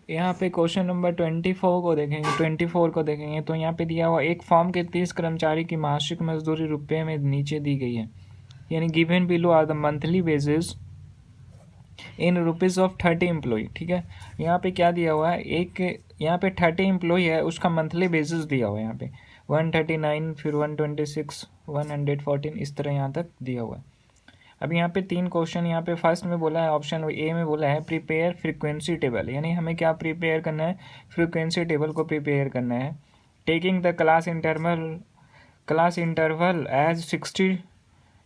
यहाँ पे question number 24 को देखेंगे तो यहाँ पे दिया हुआ एक फॉर्म के 30 कर्मचारी की मासिक मजदूरी रुपये में नीचे दी गई है, यानी given below are the monthly wages in rupees of 30 employ. ठीक है, यहाँ पे क्या दिया हुआ है, एक यहाँ पे 30 एम्प्लॉय है, उसका मंथली बेसिस दिया हुआ है यहाँ पे 139, फिर 126, 114, इस तरह यहाँ तक दिया हुआ है। अब यहाँ पे 3 क्वेश्चन, यहाँ पे फर्स्ट में बोला है, ऑप्शन ए में बोला है प्रिपेयर फ्रीक्वेंसी टेबल, यानी हमें क्या प्रिपेयर करना है, फ्रीक्वेंसी टेबल को प्रिपेयर करना है। Taking the class interval as 60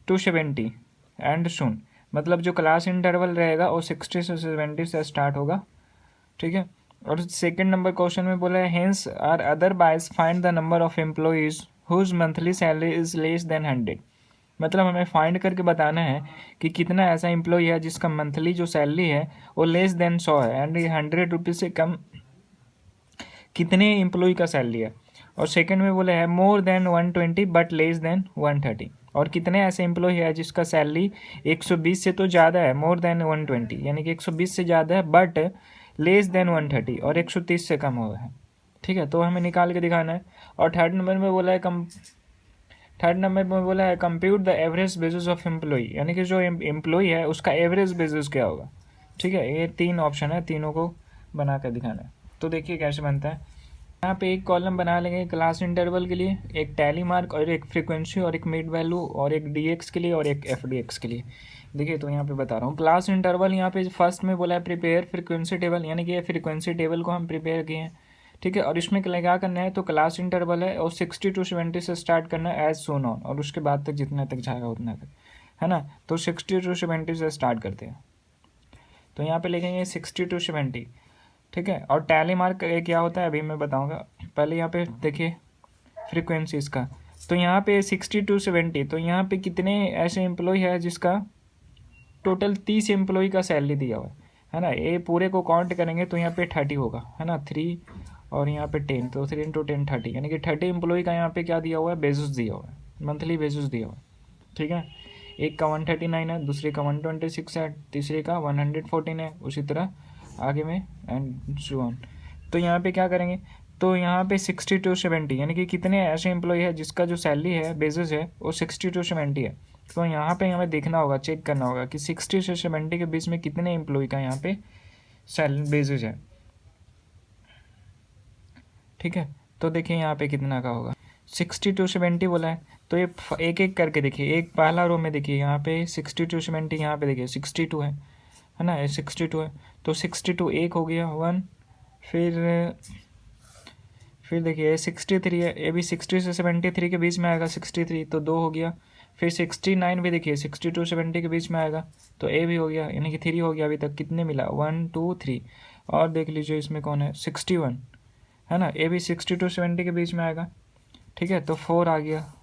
to 70 and सुन, मतलब जो क्लास इंटरवल रहेगा वो 60 से 70 से स्टार्ट होगा। ठीक है, और सेकंड नंबर क्वेश्चन में बोला है hence or otherwise find the number of employees whose monthly salary is less than 100, मतलब हमें फाइंड करके बताना है कि कितना ऐसा एम्प्लॉय है जिसका मंथली जो सैलरी है वो लेस देन 100 है, एंड 100 रुपीज़ से कम कितने एम्प्लॉय का सैलरी है। और सेकंड में बोले है more than 120 but less than 130, और कितने ऐसे एम्प्लॉय है जिसका सैलरी 120 से तो ज़्यादा है, मोर देन 120 यानी कि 120 से ज़्यादा है, बट लेस देन 130 और 130 से कम हुआ है। ठीक है, तो हमें निकाल के दिखाना है। और थर्ड नंबर में बोला है compute the average basis of employ, यानी कि जो एम्प्लॉय है उसका एवरेज बेसिस क्या होगा। ठीक है, ये 3 ऑप्शन है, तीनों को बना कर दिखाना है। तो देखिए कैसे बनता है। यहाँ पे एक कॉलम बना लेंगे क्लास इंटरवल के लिए, एक टैली मार्क और एक फ्रीक्वेंसी और एक मिड वैल्यू और एक डीएक्स के लिए और एक एफडीएक्स के लिए। देखिए तो यहाँ पे बता रहा हूँ क्लास इंटरवल, यहाँ पे फर्स्ट में बोला है प्रिपेयर फ्रीक्वेंसी टेबल, यानी कि ये फ्रीक्वेंसी टेबल को हम प्रिपेयर किए हैं। ठीक है, और इसमें क्या करना है, तो क्लास इंटरवल है और 60 to 70 से स्टार्ट करना है एज सोन ऑन, और उसके बाद तक जितने तक जाएगा उतना तक, है ना। तो 60 to 70 से स्टार्ट करते हैं, तो यहाँ पे लिखेंगे 60 to 70। ठीक है, और टैली मार्क क्या होता है अभी मैं बताऊंगा, पहले यहाँ पे देखिए फ्रीक्वेंसी इसका, तो यहाँ पे 60 to 70, तो यहाँ पे कितने ऐसे एम्प्लॉय है जिसका टोटल 30 एम्प्लॉय का सैलरी दिया हुआ है ना। ये पूरे को काउंट करेंगे तो यहाँ पे 30 होगा, है ना, 3 और यहाँ पे 10, तो 3 into 10 30, यानी कि 30 एम्प्लॉय का यहाँ पे क्या दिया हुआ है, बेसिस दिया हुआ है, मंथली बेसिस दिया हुआ है। ठीक है, एक का 139 है, दूसरे का 126 है, तीसरे का 114 है, उसी तरह आगे में एंड सो ऑन। तो यहाँ पे क्या करेंगे, तो यहाँ पे 60 to 70, यानी कि कितने ऐसे एम्प्लॉय है जिसका जो सैलरी है बेसिस है वो 60 to 70 है। तो यहाँ पे हमें देखना होगा, चेक करना होगा कि 60 से 70 के बीच में कितने एम्प्लॉय का यहाँ पे सैलरी बेसिस है। ठीक है, तो देखिए यहाँ पे कितना का होगा, 60 to 70 बोला है, तो ये एक एक करके देखिए। एक पहला रो में देखिए यहाँ पे 60 to 70, यहाँ पे देखिए 62 है ना, ये 62 है, तो 62 एक हो गया 1, फिर देखिए 63 है, ये भी 60 से 73 के बीच में आएगा 63, तो 2 हो गया। फिर 69 भी देखिए 60 to 70 के बीच में आएगा, तो ए भी हो गया, यानी कि 3 हो गया। अभी तक कितने मिला, 1 2 3, और देख लीजिए इसमें कौन है 61, है ना, ए भी 60 to 70 के बीच में आएगा। ठीक है, तो 4 आ गया,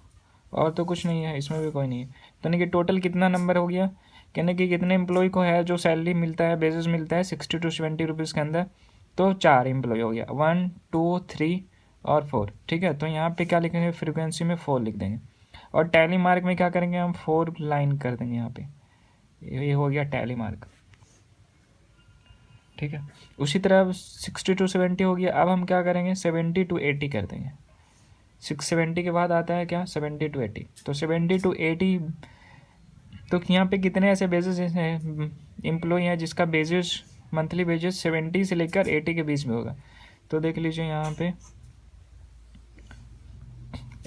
और तो कुछ नहीं है, इसमें भी कोई नहीं है। तो यानी कि टोटल कितना नंबर हो गया, यानी कि कितने एम्प्लॉय को है जो सैलरी मिलता है, बेसिस मिलता है 60 to 70 रुपीज़ के अंदर, तो 4 एम्प्लॉय हो गया, 1 2 3 और 4। ठीक है, तो यहाँ पे क्या लिखेंगे, फ्रीक्वेंसी में 4 लिख देंगे, और टैली मार्क में क्या करेंगे, हम 4 लाइन कर देंगे यहाँ पे, ये हो गया टैली मार्क। ठीक है, उसी तरह 60 to 70 हो गया। अब हम क्या करेंगे, 70 to 80 कर देंगे। 670 के बाद आता है क्या, 70 to 80, तो 70 to 80, तो यहाँ पे कितने ऐसे बेसिस हैं एम्प्लॉय हैं जिसका बेसिस मंथली बेसिस 70 से लेकर 80 के बीच में होगा। तो देख लीजिए यहाँ पे,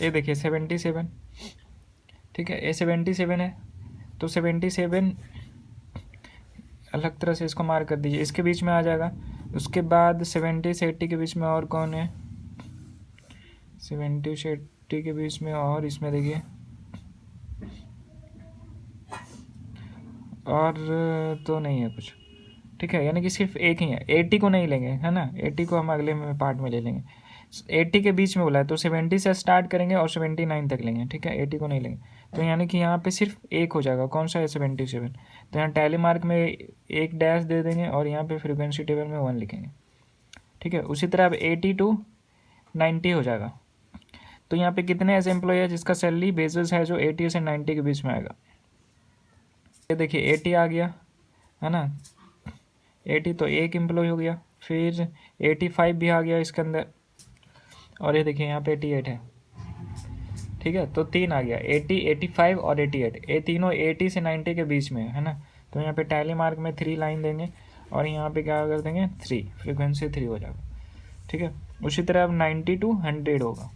ये देखिए 77, ठीक है, ये 77 है, तो 77 अलग तरह से इसको मार्क कर दीजिए, इसके बीच में आ जाएगा। उसके बाद 70 से 80 के बीच में और कौन है, 70 से 80 के बीच में, और इसमें देखिए और तो नहीं है कुछ। ठीक है, यानी कि सिर्फ एक ही है, 80 को नहीं लेंगे, है ना, 80 को हम अगले में पार्ट में ले लेंगे। 80 के बीच में बोला है, तो 70 से स्टार्ट करेंगे और 79 तक लेंगे। ठीक है, 80 को नहीं लेंगे, तो यानी कि यहाँ पे सिर्फ एक हो जाएगा, कौन सा है, 77। तो यहाँ टैली मार्क में एक डैश दे देंगे और यहाँ पे फ्रीक्वेंसी टेबल में 1 लिखेंगे। ठीक है, उसी तरह अब 80 to 90 हो जाएगा। तो यहाँ पे कितने ऐसे एम्प्लॉय है जिसका सैलरी बेसिस है जो 80 से 90 के बीच में आएगा। ये देखिए 80 आ गया, है ना, 80, तो एक एम्प्लॉय हो गया। फिर 85 भी आ गया इसके अंदर, और ये देखिए यहाँ पे 88 है, ठीक है। तो 3 आ गया, 80, 85 और 88, ये तीनों 80 से 90 के बीच में है ना। तो यहाँ पे टैली मार्क में 3 लाइन देंगे और यहाँ पे क्या कर देंगे 3, फ्रीक्वेंसी 3 हो जाएगा, ठीक है। उसी तरह अब 90 टू 100 होगा,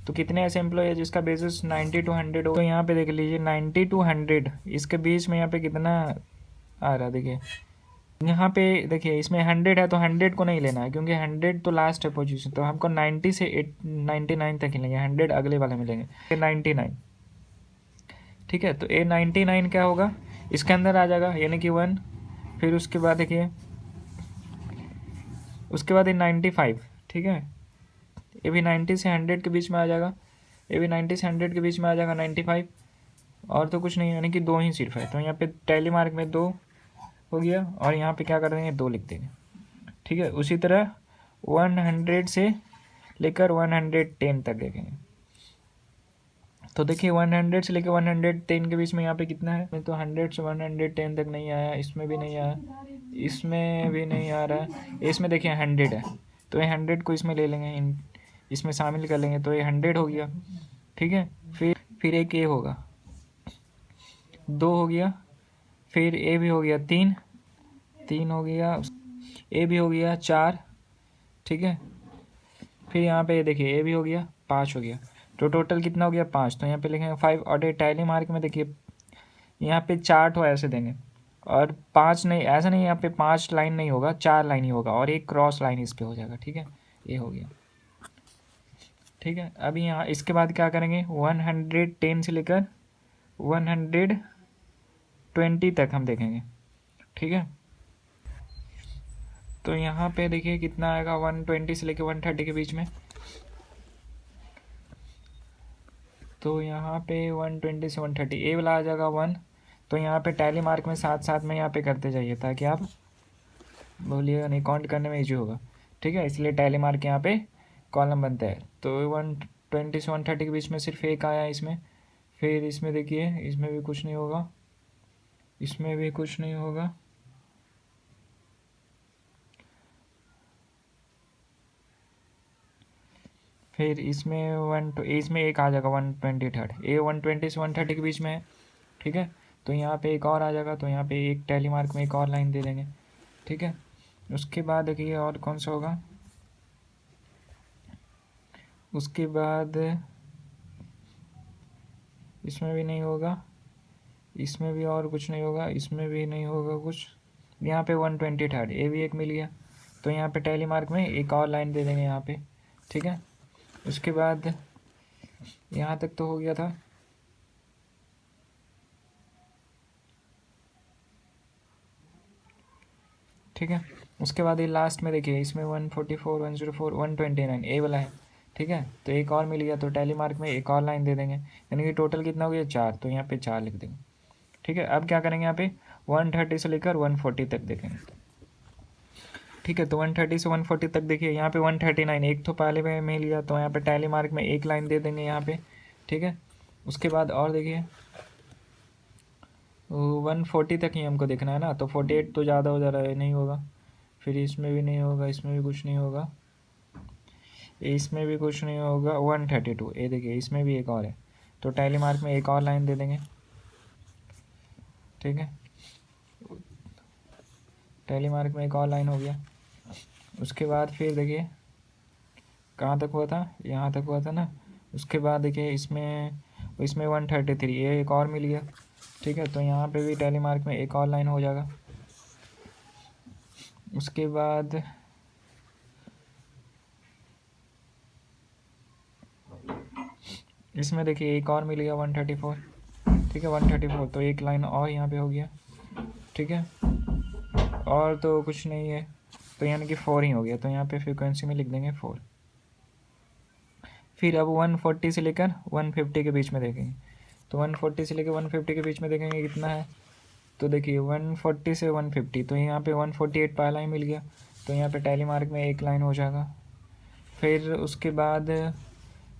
तो कितने ऐसे एम्प्लॉय है जिसका बेसिस 90 टू 100 होगा। तो यहाँ पे देख लीजिए 90 टू 100, इसके बीच में यहाँ पे कितना आ रहा है, देखिए यहाँ पे देखिए इसमें 100 है तो 100 को नहीं लेना है, क्योंकि 100 तो लास्ट है पोजीशन, तो हमको 90 से 99 तक ही लेंगे, 100 अगले वाले में लेंगे, 99, ठीक है। तो ए 99 क्या होगा, इसके अंदर आ जाएगा, यानी कि 1। फिर उसके बाद देखिए, उसके बाद ये 95, ठीक है, ये भी 90 से 100 के बीच में आ जाएगा, ये भी 90 से 100 के बीच में आ जाएगा 95, और तो कुछ नहीं, यानी कि 2 ही सिर्फ है। तो यहाँ पे टैली मार्क में 2 हो गया, और यहाँ पे क्या कर देंगे 2 लिख देंगे, ठीक है। उसी तरह 100 से लेकर 110 तक देखेंगे। तो देखिए 100 से लेकर 110 के बीच में यहाँ पे कितना है, तो 100 से 110 तक नहीं आया, इसमें भी नहीं आया, इसमें भी नहीं आ रहा है, इसमें देखिए 100 है, तो ये 100 को इसमें ले लेंगे, इसमें शामिल कर लेंगे, तो ये 100 हो गया, ठीक है। फिर एक ए होगा, 2 हो गया, फिर ए भी हो गया 3 हो गया, ए भी हो गया 4, ठीक है। फिर यहाँ पे देखिए ए भी हो गया 5 हो गया, तो टोटल कितना हो गया 5। तो यहाँ पे लिखेंगे 5, और ये टैली मार्क में देखिए यहाँ पे 4 ठो ऐसे देंगे, और 5 नहीं, ऐसा नहीं, यहाँ पे 5 लाइन नहीं होगा, 4 लाइन ही होगा, और एक क्रॉस लाइन इस पे हो जाएगा, ठीक है। ये हो गया, ठीक है। अभी यहाँ इसके बाद क्या करेंगे, 110 से लेकर 120 तक हम देखेंगे, ठीक है। तो यहाँ पे देखिए कितना आएगा, 120 से लेकर 130 के बीच में। तो यहाँ पे 120 से 130, ए वाला आ जाएगा 1। तो यहाँ पे टैली मार्क में साथ साथ में यहाँ पे करते जाइए, ताकि आप बोलिएगा नहीं, काउंट करने में इजी होगा, ठीक है। इसलिए टैली मार्क यहाँ पे कॉलम बनता है। तो 120 से 130 के बीच में सिर्फ एक आया इसमें। फिर इसमें देखिए, इसमें भी कुछ नहीं होगा, इसमें भी कुछ नहीं होगा, फिर इसमें एक आ जाएगा 123, ए 120 से 130 के बीच में है, ठीक है। तो यहाँ पे एक और आ जाएगा, तो यहाँ पे एक टैली मार्क में एक और लाइन दे देंगे, ठीक है। उसके बाद देखिए और कौन सा होगा, उसके बाद इसमें भी नहीं होगा, इसमें भी और कुछ नहीं होगा, इसमें भी नहीं होगा कुछ। यहाँ पे 123, ये भी एक मिल गया, तो यहाँ पे टैली मार्क में एक और लाइन दे देंगे यहाँ पे, ठीक है। उसके बाद यहाँ तक तो हो गया था, ठीक है। उसके बाद ये लास्ट में देखिए, इसमें 144, 104, 129 ए वाला है, ठीक है। तो एक और मिल गया, तो टैली मार्क में एक और लाइन दे देंगे, यानी कि टोटल कितना हो गया 4, तो यहाँ पे 4 लिख देंगे, ठीक है। अब क्या करेंगे, यहाँ पे 130 से लेकर 140 तक देखेंगे, ठीक है। तो 130 से 140 तक देखिए, यहाँ पे 139, एक तो पहले में मिल गया, तो यहाँ पे टैली मार्क में एक लाइन दे देंगे यहाँ पे, ठीक है। उसके बाद और देखिए 140 तक ही हमको देखना है ना, तो 48 तो ज़्यादा हो जा रहा है, नहीं होगा। फिर इसमें भी नहीं होगा, इसमें भी कुछ नहीं होगा, इसमें भी कुछ नहीं होगा। 132, ये देखिए इसमें भी एक और है, तो टैली मार्क में एक और लाइन दे देंगे, ठीक है। टैली मार्क में एक और लाइन हो गया। उसके बाद फिर देखिए कहाँ तक हुआ था, यहाँ तक हुआ था ना। उसके बाद देखिए इसमें 133, ये एक और मिल गया, ठीक है। तो यहाँ पे भी टैली मार्क में एक और लाइन हो जाएगा। उसके बाद इसमें देखिए एक और मिल गया 134, ठीक है, 134, तो एक लाइन और यहाँ पे हो गया, ठीक है। और तो कुछ नहीं है, तो यानी कि 4 ही हो गया, तो यहाँ पे फ्रीक्वेंसी में लिख देंगे 4। फिर अब 140 से लेकर 150 के बीच में देखेंगे, तो 140 से लेकर 150 के बीच में देखेंगे कितना है। तो देखिए 140 से 150, तो यहाँ पे 148 पहला ही मिल गया, तो यहाँ पे टैली मार्क में एक लाइन हो जाएगा। फिर उसके बाद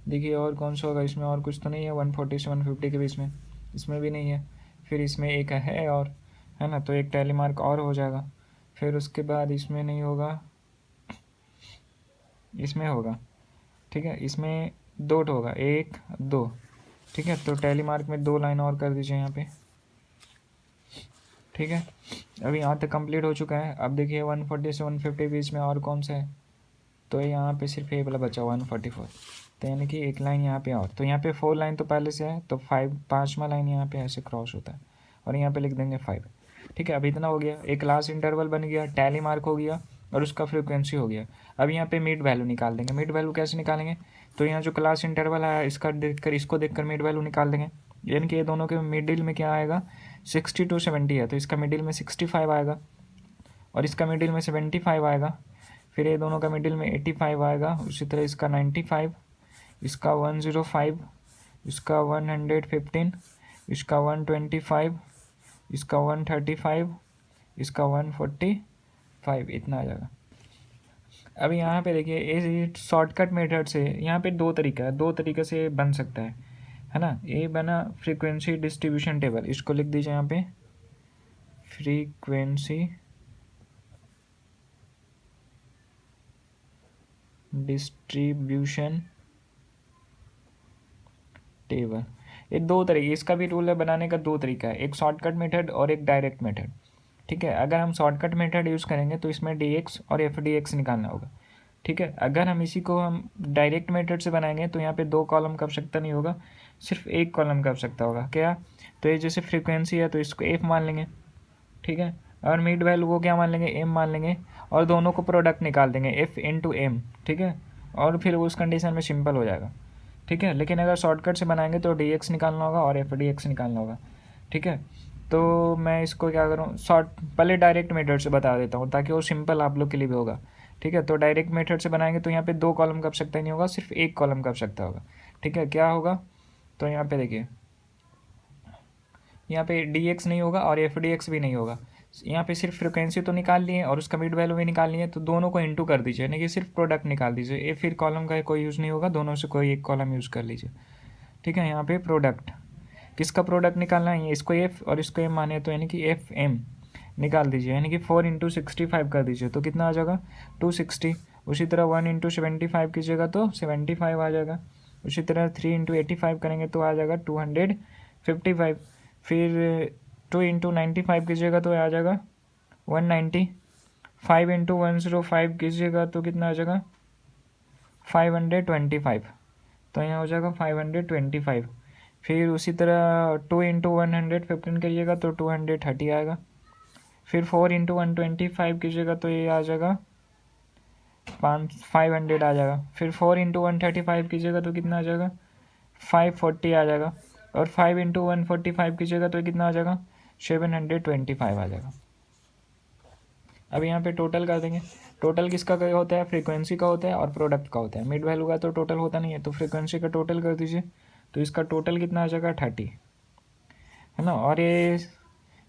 देखिए और कौन सा होगा, इसमें और कुछ तो नहीं है 140 से 150 के बीच में, इसमें भी नहीं है। फिर इसमें एक है और, है ना, तो एक टैली मार्क और हो जाएगा। फिर उसके बाद इसमें नहीं होगा, इसमें होगा, ठीक है, इसमें डॉट होगा, 1 2, ठीक है। तो टैली मार्क में 2 लाइन और कर दीजिए यहाँ पे, ठीक है। अभी यहाँ तक कंप्लीट हो चुका है। अब देखिए 140 से 150 बीच में और कौन सा है, तो यहाँ पे सिर्फ ये वाला बचा 144, तो यानी कि एक लाइन यहाँ पे और, तो यहाँ पे 4 लाइन तो पहले से है, तो 5वां लाइन यहाँ पे ऐसे क्रॉस होता है और यहाँ पे लिख देंगे 5, ठीक है। अब इतना हो गया, एक क्लास इंटरवल बन गया, टैली मार्क हो गया और उसका फ्रीक्वेंसी हो गया। अब यहाँ पे मिड वैल्यू निकाल देंगे। मिड वैल्यू कैसे निकालेंगे, तो यहाँ जो क्लास इंटरवल है इसका देखकर, इसको देखकर मिड वैल्यू निकाल देंगे, यानी कि ये दोनों के मिडिल में क्या आएगा, 60 to 70 है, तो इसका मिडिल में 65 आएगा और इसका मिडिल में 75 आएगा। फिर ये दोनों का मिडिल में 85 आएगा, उसी तरह इसका 95, इसका 105, इसका 115, इसका 125, इसका 135, इसका 145, इतना आ जाएगा। अब यहाँ पे देखिए ये शॉर्टकट मेथड से यहाँ पे दो तरीके से बन सकता है ना। ये बना फ्रीक्वेंसी डिस्ट्रीब्यूशन टेबल, इसको लिख दीजिए यहाँ पे, फ्रीक्वेंसी डिस्ट्रीब्यूशन टेबल। ये दो तरीके, इसका भी रूल है बनाने का, दो तरीका है, एक शॉर्टकट मेथड और एक डायरेक्ट मेथड, ठीक है। अगर हम शॉर्टकट मेथड यूज़ करेंगे तो इसमें dx और fdx निकालना होगा, ठीक है। अगर हम इसी को हम डायरेक्ट मेथड से बनाएंगे तो यहाँ पे 2 कॉलम का आवश्यकता नहीं होगा, सिर्फ 1 कॉलम का आवश्यकता होगा। क्या, तो ये जैसे फ्रीक्वेंसी है तो इसको f मान लेंगे, ठीक है, और मिड वैल्यू को क्या मान लेंगे, m मान लेंगे, और दोनों को प्रोडक्ट निकाल देंगे f इंटू m, ठीक है, और फिर उस कंडीशन में सिंपल हो जाएगा, ठीक है। लेकिन अगर शॉर्टकट से बनाएंगे तो dx निकालना होगा और fdx निकालना होगा, ठीक है। तो मैं इसको क्या करूँ, पहले डायरेक्ट मेथड से बता देता हूँ ताकि वो सिंपल आप लोग के लिए भी होगा, ठीक है। तो डायरेक्ट मेथड से बनाएंगे तो यहाँ पे 2 कॉलम का आवश्यकता नहीं होगा, सिर्फ 1 कॉलम का आवश्यकता होगा, ठीक है। क्या होगा, तो यहाँ पे देखिए, यहाँ पे dx नहीं होगा और fdx भी नहीं होगा, यहाँ पे सिर्फ फ्रिक्वेंसी तो निकाल लिए और उसका मिड वैल्यू भी निकाल लिए, तो दोनों को इंटू कर दीजिए, यानी कि सिर्फ प्रोडक्ट निकाल दीजिए। ये फिर कॉलम का कोई यूज़ नहीं होगा, दोनों से कोई एक कॉलम यूज़ कर लीजिए, ठीक है। यहाँ पे प्रोडक्ट, किसका प्रोडक्ट निकालना है, इसको एफ और इसको एम माने, तो यानी कि एफ एम निकाल दीजिए, यानी कि 4 इंटू 65 कर दीजिए, तो कितना आ जाएगा, 260। उसी तरह 1 इंटू 75 कीजिएगा तो 75 आ जाएगा। उसी तरह 3 इंटू 85 करेंगे तो आ जाएगा 255। फिर 2 इंटू 95 कीजिएगा तो आ जाएगा 190। 5 इंटू 105 कीजिएगा तो कितना आ जाएगा, 525, तो यहाँ हो जाएगा 525। फिर उसी तरह 2 इंटू 115 करिएगा तो 230 आएगा। फिर 4 इंटू 125 कीजिएगा तो ये आ जाएगा 500 आ जाएगा। फिर 4 इंटू 135 कीजिएगा तो कितना आ जाएगा, 540 आ जाएगा। और 5 इंटू 145 कीजिएगा तो कितना आ जाएगा, 725 आ जाएगा। अब यहाँ पे टोटल कर देंगे। टोटल किसका का होता है, फ्रीक्वेंसी का होता है और प्रोडक्ट का होता है। मिड वैल्यू का तो टोटल होता नहीं है, तो फ्रीक्वेंसी का टोटल कर दीजिए, तो इसका टोटल कितना आ जाएगा, 30, है ना। और ये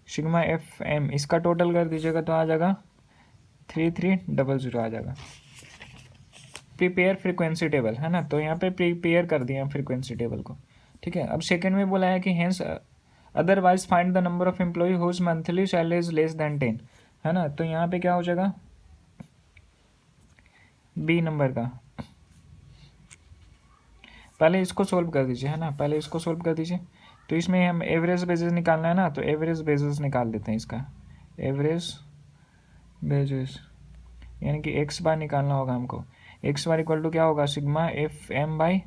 सिग्मा एफ एम, इसका टोटल कर दीजिएगा तो आ जाएगा 3300 आ जाएगा। प्रिपेयर फ्रीक्वेंसी टेबल, है ना, तो यहाँ पे प्रिपेयर कर दिया फ्रीक्वेंसी टेबल को, ठीक है। अब सेकंड में बोला है कि hence otherwise find the number of employ whose monthly salary is less than 10, है ना। तो यहाँ पे क्या हो जाएगा, बी नंबर का, पहले इसको सोल्व कर दीजिए, है ना, पहले इसको सोल्व कर दीजिए। तो इसमें हम एवरेज बेसिस निकालना है ना, तो एवरेज बेसिस निकाल देते हैं इसका, एवरेज बेसिस यानी कि एक्स बार निकालना होगा हमको। एक्स बार इक्वल टू क्या होगा, sigma F M by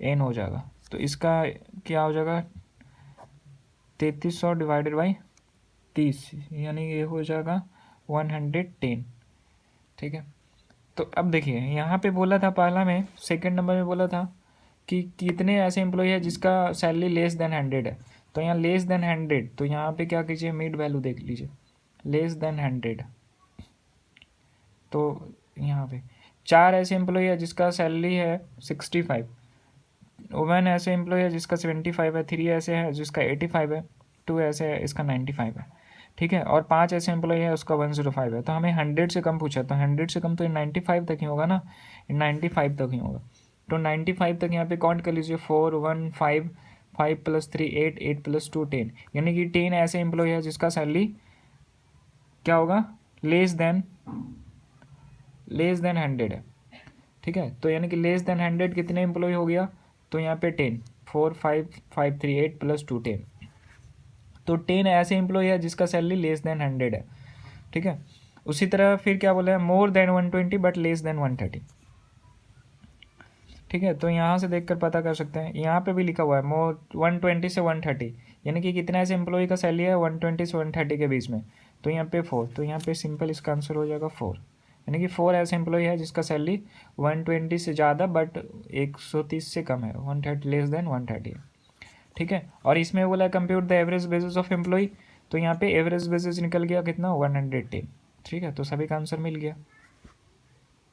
N हो जाएगा। तो इसका क्या हो जाएगा, 3300 डिवाइडेड बाई 30, यानी ये हो जाएगा 110, ठीक है। तो अब देखिए यहाँ पे बोला था पहला में, सेकंड नंबर में बोला था कि कितने ऐसे एम्प्लॉय है जिसका सैलरी लेस देन 100 है। तो यहाँ लेस देन 100, तो यहाँ पे क्या कीजिए, मिड वैल्यू देख लीजिए, लेस देन 100। तो यहाँ पे 4 ऐसे एम्प्लॉय है जिसका सैलरी है 65, 1 ऐसे एम्प्लॉय है जिसका 75 है, 3 ऐसे है जिसका 85 है, 2 ऐसे है इसका 95 है, ठीक है। और 5 ऐसे एम्प्लॉय है उसका 105 है। तो हमें 100 से कम पूछा, तो 100 से कम तो 95 तक ही होगा ना, 95 तक ही होगा। तो 95 तक यहाँ पे काउंट कर लीजिए, 4 1 5 5 + 3 8 8 + 2 10, यानी कि 10 ऐसे एम्प्लॉय है जिसका सैलरी क्या होगा, लेस देन 100 है, ठीक है, तो यानी कि लेस देन 100 कितने एम्प्लॉय हो गया, तो यहाँ पे 10, 4 5 5 3 8 प्लस 2 10, तो 10 ऐसे एम्प्लॉय है जिसका सैलरी लेस देन 100 है। ठीक है, उसी तरह फिर क्या बोला है, more than 120 but less than 130। ठीक है, तो यहाँ से देखकर पता कर सकते हैं, यहाँ पे भी लिखा हुआ है मोर 120 से 130, यानी कि कितना ऐसे एम्प्लॉय का सैलरी है 120 से 130 के बीच में, तो यहाँ पे 4, तो यहाँ पे सिंपल इसका आंसर हो जाएगा 4, यानी कि 4 ऐसे एम्प्लॉय है जिसका सैलरी 120 से ज़्यादा बट 130 से कम है, 130 लेस देन 130 है। ठीक है, और इसमें बोला compute the average basis of employ, तो यहाँ पे एवरेज बेसिस निकल गया कितना 110। ठीक है, तो सभी का आंसर मिल गया।